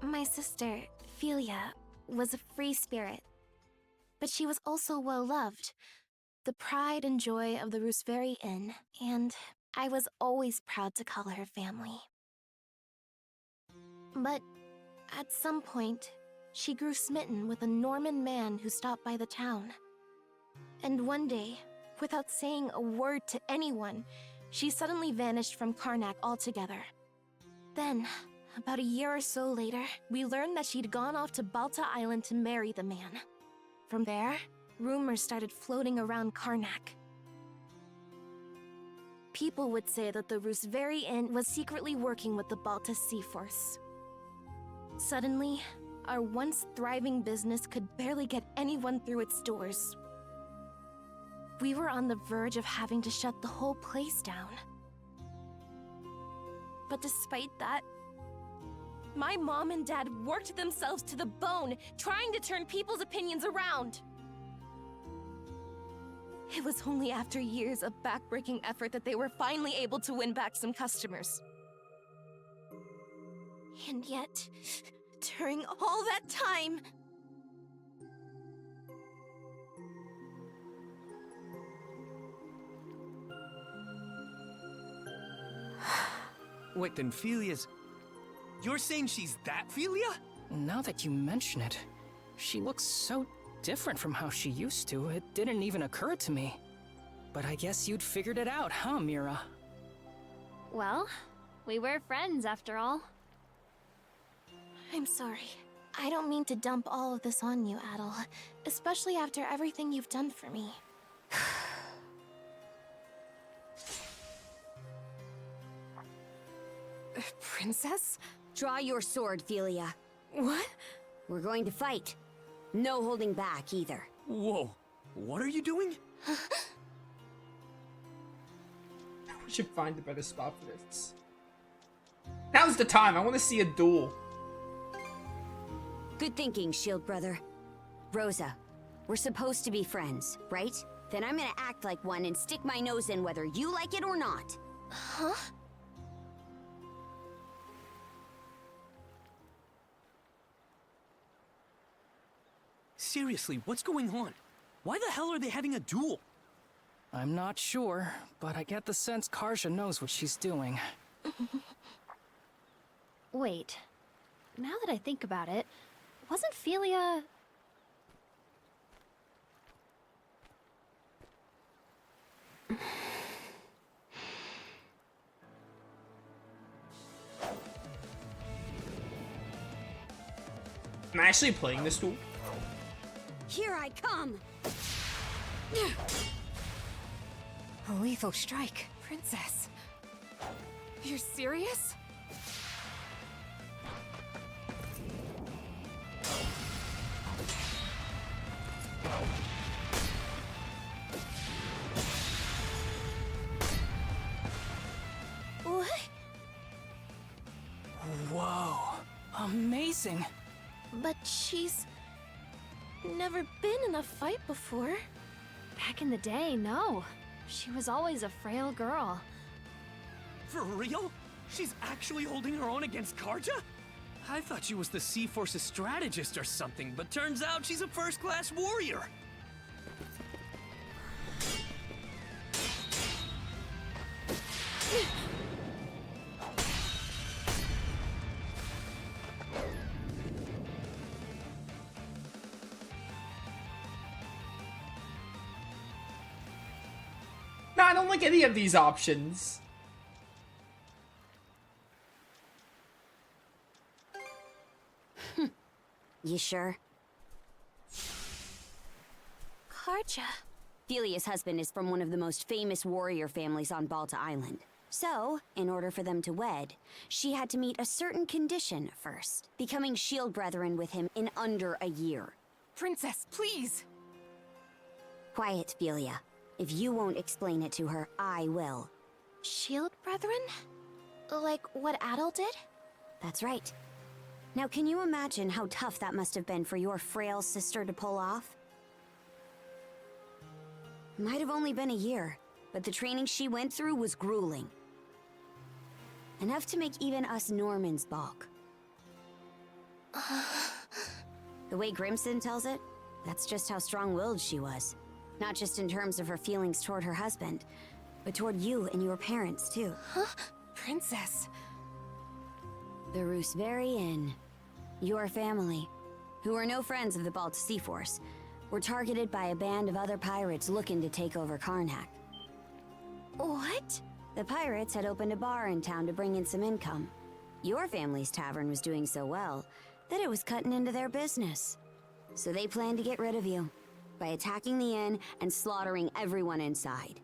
My sister, Phylleia, was a free spirit. But she was also well-loved, the pride and joy of the Rooseveri Inn, and I was always proud to call her family. But at some point, she grew smitten with a Norman man who stopped by the town. And one day, without saying a word to anyone, she suddenly vanished from Karnak altogether. Then, about a year or so later, we learned that she'd gone off to Balta Island to marry the man. From there, rumors started floating around Karnak. People would say that the Rooseveri Inn was secretly working with the Balta Sea Force. Suddenly, our once thriving business could barely get anyone through its doors. We were on the verge of having to shut the whole place down. But despite that, my mom and dad worked themselves to the bone, trying to turn people's opinions around. It was only after years of backbreaking effort that they were finally able to win back some customers. And yet, during all that time... Wait, then Phylleia's... You're saying she's that Phylleia? Now that you mention it, she looks so different from how she used to, it didn't even occur to me. But I guess you'd figured it out, huh, Mira? Well, we were friends after all. I'm sorry. I don't mean to dump all of this on you, Adel. Especially after everything you've done for me. Princess? Draw your sword, Phylleia. What? We're going to fight. No holding back, either. Whoa, what are you doing? We should find a better spot for this. Now's the time. I want to see a duel. Good thinking, Shield Brother. Rosa, we're supposed to be friends, right? Then I'm gonna act like one and stick my nose in whether you like it or not. Huh? Seriously, what's going on? Why the hell are they having a duel? I'm not sure, but I get the sense Karja knows what she's doing. Wait. Now that I think about it, wasn't Phylleia... Am I actually playing this duel? Here I come! A lethal strike. Princess. You're serious? What? Whoa, amazing. But she's... never been in a fight before. Back in the day, no. She was always a frail girl. For real? She's actually holding her own against Karja? I thought she was the Sea Force's strategist or something, but turns out she's a first-class warrior. No, I don't like any of these options. You sure? Karja. Phylleia's husband is from one of the most famous warrior families on Balta Island. So, in order for them to wed, she had to meet a certain condition first, becoming shield brethren with him in under a year. Princess, please! Quiet, Phylleia. If you won't explain it to her, I will. Shield Brethren? Like what Adel did? That's right. Now, can you imagine how tough that must have been for your frail sister to pull off? Might have only been a year, but the training she went through was grueling. Enough to make even us Normans balk. The way Grimson tells it, that's just how strong-willed she was. Not just in terms of her feelings toward her husband, but toward you and your parents, too. Huh? Princess. The Roos very Inn. Your family, who are no friends of the Balta Sea Force, were targeted by a band of other pirates looking to take over Karnak. What? The pirates had opened a bar in town to bring in some income. Your family's tavern was doing so well that it was cutting into their business. So they planned to get rid of you by attacking the inn and slaughtering everyone inside.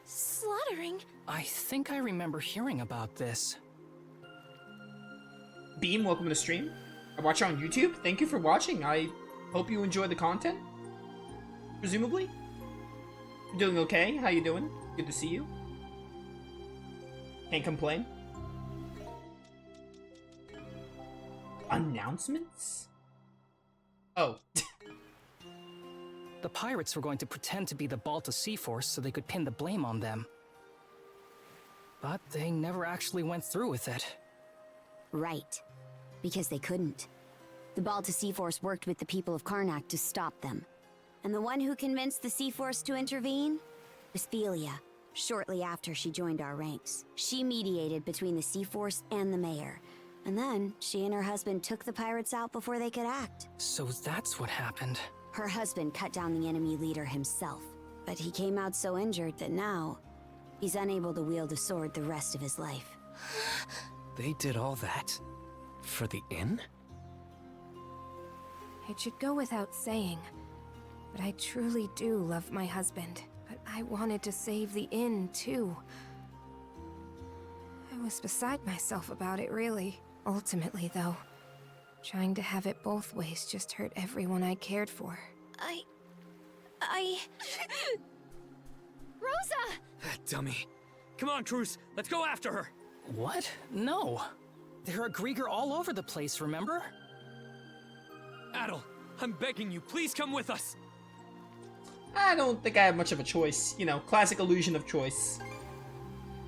Slaughtering? I think I remember hearing about this. Beam, welcome to the stream. I watch you on YouTube. Thank you for watching. I hope you enjoy the content. Presumably. You're doing okay? How you doing? Good to see you. Can't complain. Announcements? Oh. The pirates were going to pretend to be the Balta Sea Force so they could pin the blame on them. But they never actually went through with it. Right. Because they couldn't. The Balta Sea Force worked with the people of Karnak to stop them. And the one who convinced the Sea Force to intervene was Phylleia, shortly after she joined our ranks. She mediated between the Sea Force and the mayor. And then, she and her husband took the pirates out before they could act. So that's what happened. Her husband cut down the enemy leader himself. But he came out so injured that now, he's unable to wield a sword the rest of his life. They did all that? For the inn? It should go without saying, but I truly do love my husband. But I wanted to save the inn, too. I was beside myself about it, really. Ultimately, though, trying to have it both ways just hurt everyone I cared for. Rosa! Dummy. Come on, Cruz. Let's go after her. What? No. There are Grieger all over the place, remember? Adel, I'm begging you, please come with us. I don't think I have much of a choice. You know, classic illusion of choice.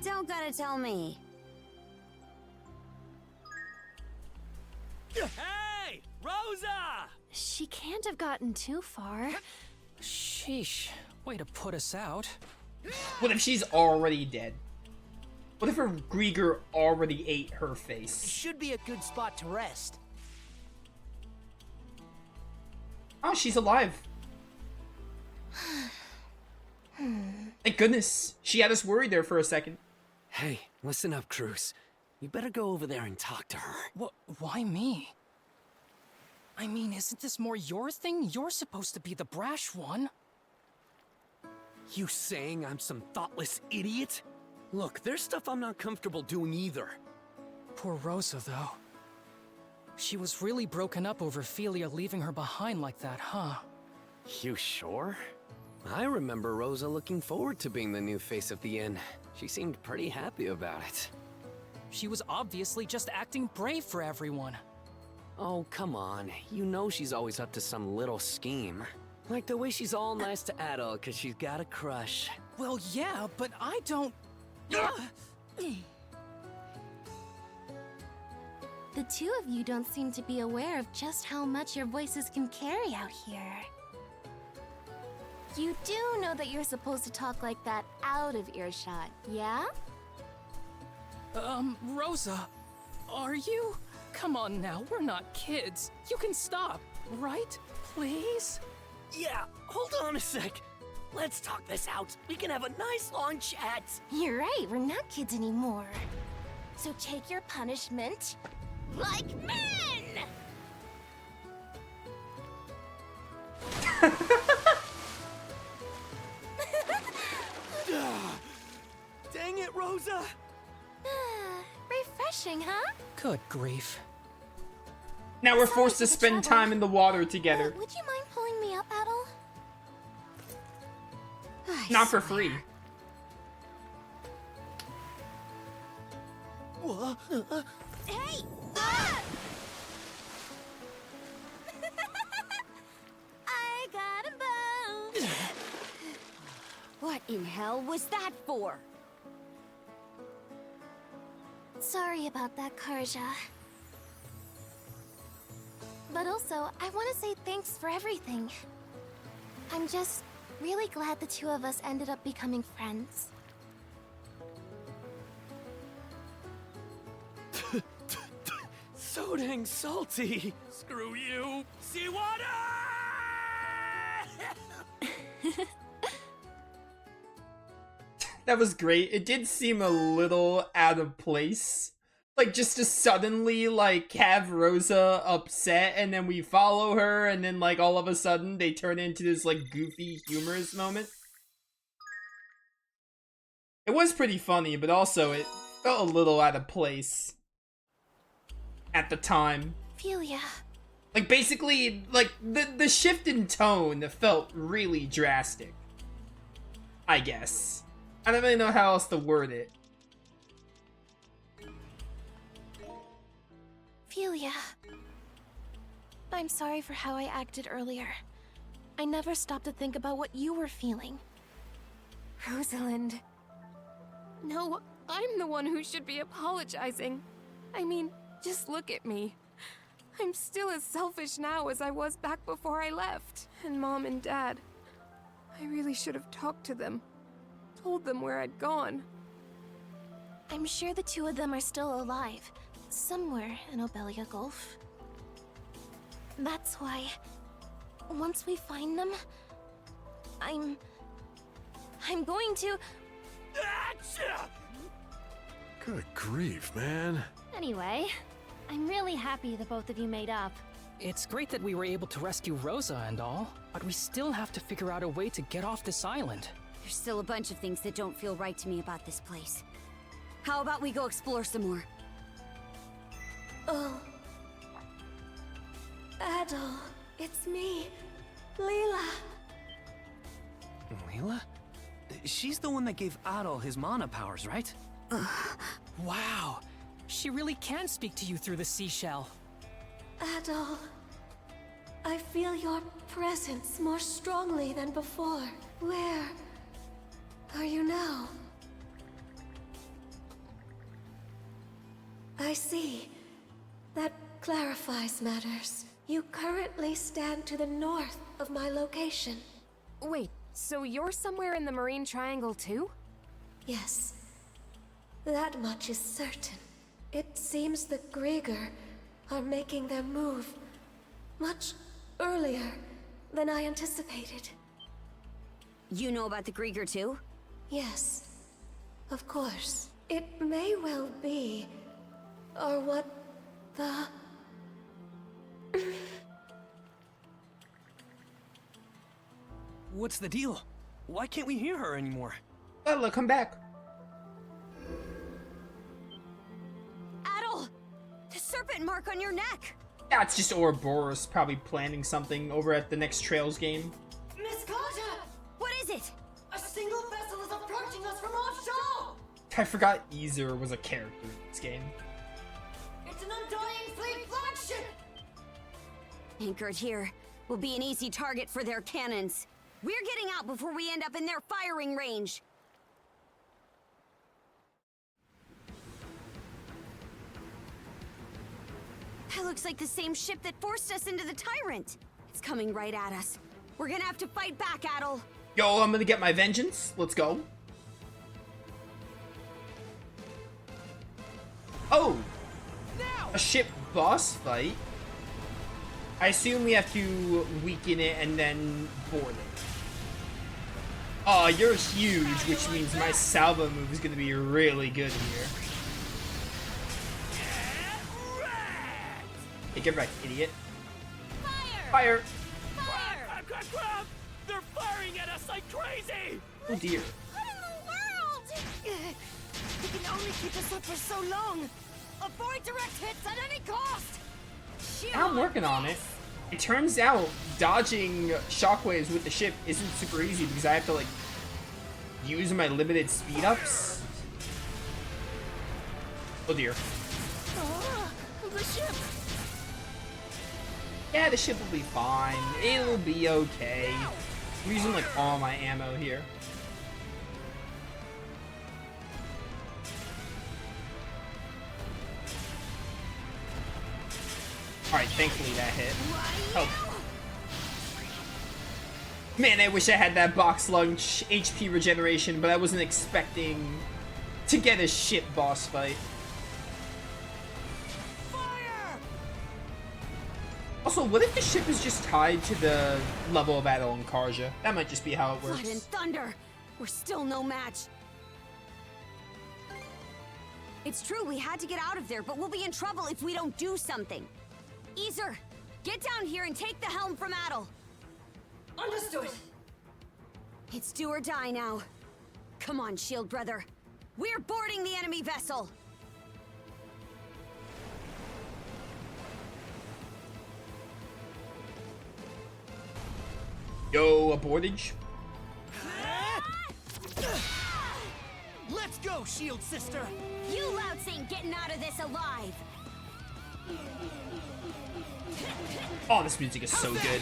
Don't gotta tell me. Hey! Rosa! She can't have gotten too far. Sheesh. Way to put us out. What if she's already dead? What if her Grieger already ate her face? Should be a good spot to rest. Oh, she's alive. Thank goodness. She had us worried there for a second. Hey, listen up, Cruz. You better go over there and talk to her. What? Why me? I mean, isn't this more your thing? You're supposed to be the brash one. You saying I'm some thoughtless idiot? Look, there's stuff I'm not comfortable doing either. Poor Rosa, though. She was really broken up over Phylleia leaving her behind like that, huh? You sure? I remember Rosa looking forward to being the new face of the inn. She seemed pretty happy about it. She was obviously just acting brave for everyone. Oh, come on. You know she's always up to some little scheme. Like the way she's all nice to Adel because she's got a crush. Well, yeah, but I don't... The two of you don't seem to be aware of just how much your voices can carry out here. You do know that you're supposed to talk like that out of earshot, yeah? Rosa, are you? Come on now, we're not kids. You can stop, right? Please? Yeah, hold on a sec. Let's talk this out. We can have a nice long chat. You're right, we're not kids anymore. So take your punishment like men! Dang it, Rosa! Refreshing, huh? Good grief. Now we're Sorry forced for to the spend trouble. time in the water together. Would you mind pulling me up, Adel? Not for free. Hey! Ah! I got 'em both! What in hell was that for? Sorry about that, Karja. But also, I want to say thanks for everything. I'm just really glad the two of us ended up becoming friends. So dang salty. Screw you. Seawater! That was great. It did seem a little out of place. Like, just to suddenly, like, have Rosa upset, and then we follow her, and then, like, all of a sudden, they turn into this, like, goofy, humorous moment. It was pretty funny, but also, it felt a little out of place. At the time. Phylleia. Like, basically, like, the shift in tone felt really drastic. I guess. I don't really know how else to word it. Phylleia. I'm sorry for how I acted earlier. I never stopped to think about what you were feeling. Rosalind. No, I'm the one who should be apologizing. I mean, just look at me. I'm still as selfish now as I was back before I left. And Mom and Dad, I really should have talked to them. Told them where I'd gone. I'm sure the two of them are still alive. Somewhere in Obelia Gulf. That's why, once we find them, I'm going to... Good grief, man. Anyway, I'm really happy the both of you made up. It's great that we were able to rescue Rosa and all, but we still have to figure out a way to get off this island. There's still a bunch of things that don't feel right to me about this place. How about we go explore some more? Oh. Adol, it's me, Leela. Leela? She's the one that gave Adol his mana powers, right? Wow, she really can speak to you through the seashell. Adol, I feel your presence more strongly than before. Where are you now? I see. That clarifies matters. You currently stand to the north of my location. Wait, so you're somewhere in the Marine Triangle too? Yes. That much is certain. It seems the Grieger are making their move much earlier than I anticipated. You know about the Grieger too? Yes, of course. It may well be, or what the... What's the deal? Why can't we hear her anymore? Look, come back. Adol! The serpent mark on your neck! Yeah, it's just Ouroboros probably planning something over at the next Trails game. Miss Carter! What is it? A single vessel is approaching us from offshore! I forgot Ezer was a character in this game. It's an Undying Fleet flagship! Anchored here will be an easy target for their cannons. We're getting out before we end up in their firing range. That looks like the same ship that forced us into the Tyrant. It's coming right at us. We're gonna have to fight back, Adol. Yo, I'm gonna get my vengeance. Let's go. Oh! A ship boss fight? I assume we have to weaken it and then board it. Oh, you're huge, which means my salvo move is gonna be really good here. Hey, get right, idiot. Fire! Crap! They're firing at us like crazy! Oh dear. What in the world? We can only keep this up for so long! Avoid direct hits at any cost! I'm working on it. It turns out dodging shockwaves with the ship isn't super easy because I have to like use my limited speed ups. Oh dear. The ship! Yeah, the ship will be fine. It'll be okay. I'm using like all my ammo here. Alright, thankfully that hit. Oh. Man, I wish I had that box lunch HP regeneration, but I wasn't expecting to get a shit boss fight. Also, what if the ship is just tied to the level of battle in Karja? That might just be how it works. Blood and thunder! We're still no match. It's true, we had to get out of there, but we'll be in trouble if we don't do something. Easer, get down here and take the helm from Adel. Understood. It's do or die now. Come on, Shield Brother. We're boarding the enemy vessel. Yo, abortage. Let's go, Shield Sister! You louts ain't getting out of this alive. Oh, this music is so good.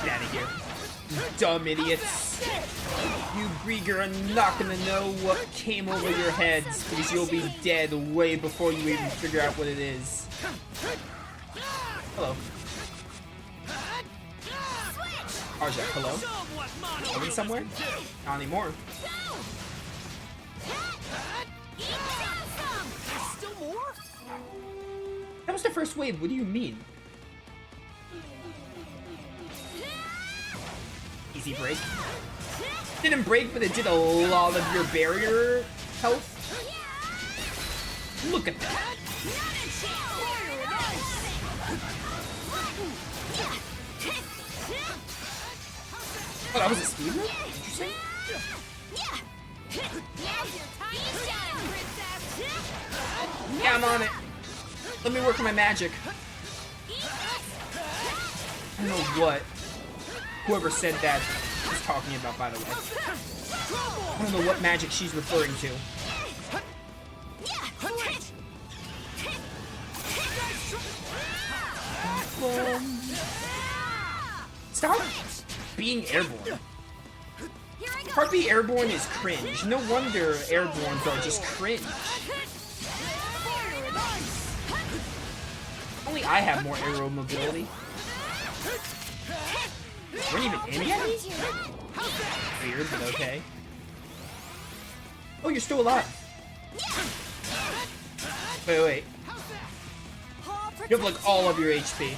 Get out of here. You dumb idiots. You Grieger are not gonna know what came over your heads because you'll be dead way before you even figure out what it is. Hello. Arja, hello? Going somewhere? Not anymore. Still more? That was the first wave, what do you mean? Easy break. Didn't break, but it did a lot of your barrier health. Look at that. Oh, that was a speed move? Interesting. Yeah, I'm on it. Let me work on my magic. I don't know what whoever said that is talking about, by the way. I don't know what magic she's referring to. Stop being airborne. Part B airborne is cringe. No wonder airbornes are just cringe. Only I have more aero mobility. We're not even in yet? Weird, but okay. Oh, you're still alive. Wait. You have like all of your HP.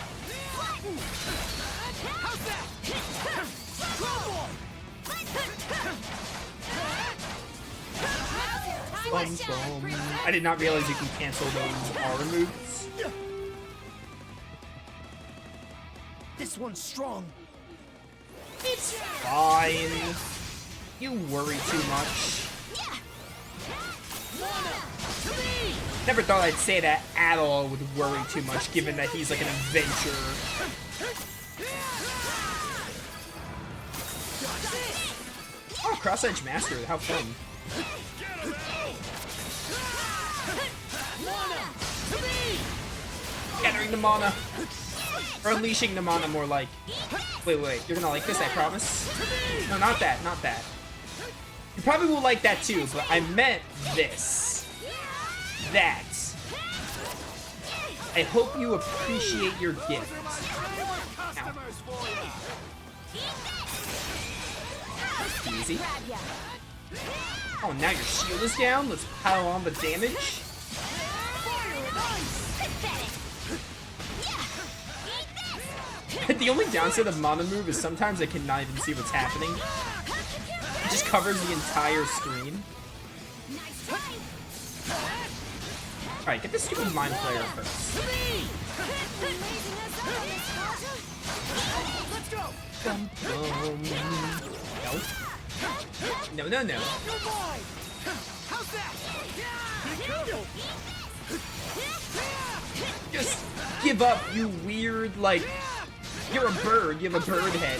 I did not realize you can cancel those R moves. This one's strong. It's fine. You worry too much. Never thought I'd say that at all with worry too much, given that he's like an adventurer. Oh, Cross-Edge Master, how fun. Gathering the mana. Or unleashing the mana, more like. Wait, you're gonna like this, I promise. No, not that. You probably will like that too, but I meant this. That. I hope you appreciate your gift. Ow. Easy. Oh, now your shield is down. Let's pile on the damage. The only downside of mana move is sometimes I cannot even see what's happening. It just covers the entire screen. Alright, get this stupid Mind Flayer first. No. Just give up, you weird, like, you're a bird, you have a bird head.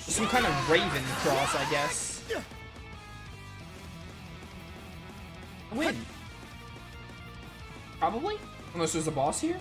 Some kind of raven cross, I guess. Win. Probably? Unless there's a boss here?